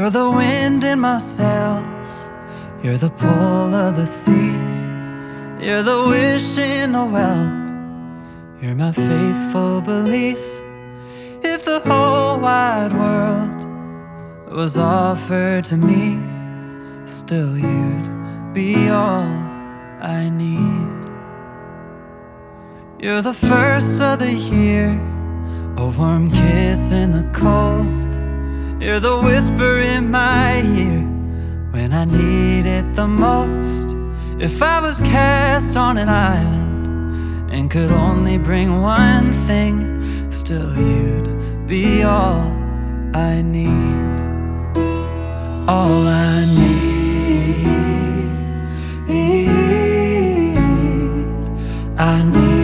You're the wind in my sails, you're the pull of the sea, you're the wish in the well, you're my faithful belief. If the whole wide world was offered to me, still you'd be all I need. You're the first of the year, a warm kiss in the cold. You're the whisper in my ear when I need it the most. If I was cast on an island and could only bring one thing, still you'd be all I need. All I need, I need.